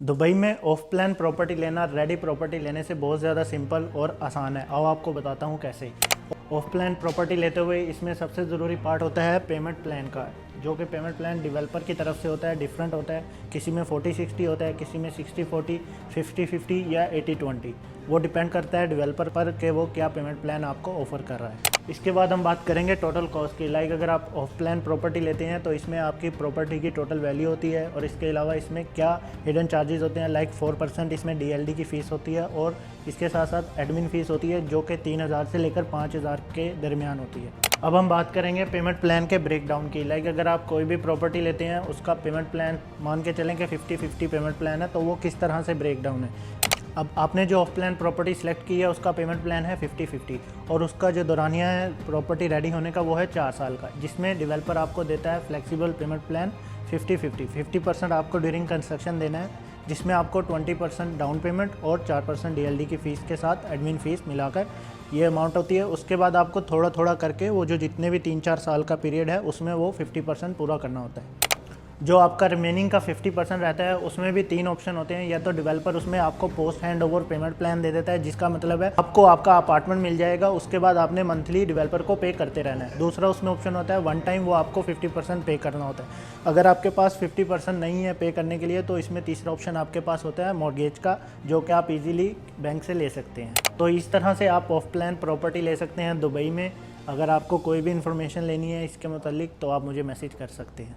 Dubai में of plan property लेना ready property लेने से बहुत ज़्यादा सिंपल और आसान है। अब आपको बताता हूँ कैसे। ऑफ प्लान प्रॉपर्टी लेते हुए इसमें सबसे ज़रूरी पार्ट होता है पेमेंट प्लान का, जो कि पेमेंट प्लान डेवलपर की तरफ से होता है, डिफरेंट होता है। किसी में 40-60 होता है, किसी में 60-40, 50-50 या 80-20। वो डिपेंड करता है डेवलपर पर कि वो क्या पेमेंट प्लान आपको ऑफ़र कर रहा है। इसके बाद हम बात करेंगे टोटल कॉस्ट की। लाइक अगर आप ऑफ प्लान प्रॉपर्टी लेते हैं तो इसमें आपकी प्रॉपर्टी की टोटल वैल्यू होती है, और इसके अलावा इसमें क्या हिडन चार्जेस होते हैं। लाइक 4% इसमें डीएलडी की फ़ीस होती है, और इसके साथ साथ एडमिन फ़ीस होती है जो कि 3000 से लेकर 5000 के दरमियान होती है। अब हम बात करेंगे पेमेंट प्लान के ब्रेकडाउन की। लाइक अगर आप कोई भी प्रॉपर्टी लेते हैं उसका पेमेंट प्लान मान के चलें कि 50-50 पेमेंट प्लान है, तो वो किस तरह से ब्रेकडाउन है। अब आपने जो ऑफ प्लान प्रॉपर्टी सेलेक्ट की है उसका पेमेंट प्लान है 50-50, और उसका जो दौरानिया है प्रॉपर्टी रेडी होने का वो है 4 साल का, जिसमें डेवलपर आपको देता है फ्लेक्सिबल पेमेंट प्लान 50-50 आपको ड्यूरिंग कंस्ट्रक्शन देना है, जिसमें आपको 20% डाउन पेमेंट और 4% डीएलडी की फ़ीस के साथ एडमिन फ़ीस मिलाकर ये अमाउंट होती है। उसके बाद आपको थोड़ा थोड़ा करके वो जो जितने भी 3-4 साल का पीरियड है उसमें वो 50% पूरा करना होता है। जो आपका रिमेनिंग का 50% रहता है उसमें भी 3 ऑप्शन होते हैं। या तो डेवलपर उसमें आपको post hand over payment plan दे देता है, जिसका मतलब है आपको आपका अपार्टमेंट मिल जाएगा, उसके बाद आपने मंथली डेवलपर को पे करते रहना है। दूसरा उसमें ऑप्शन होता है वन टाइम, वो आपको 50% पे करना होता है। अगर आपके पास 50% नहीं है पे करने के लिए, तो इसमें तीसरा ऑप्शन आपके पास होता है मॉर्गेज का, जो कि आप ईजिली बैंक से ले सकते हैं। तो इस तरह से आप ऑफ प्लान प्रॉपर्टी ले सकते हैं दुबई में। अगर आपको कोई भी इन्फॉर्मेशन लेनी है इसके मुतालिक तो आप मुझे मैसेज कर सकते हैं।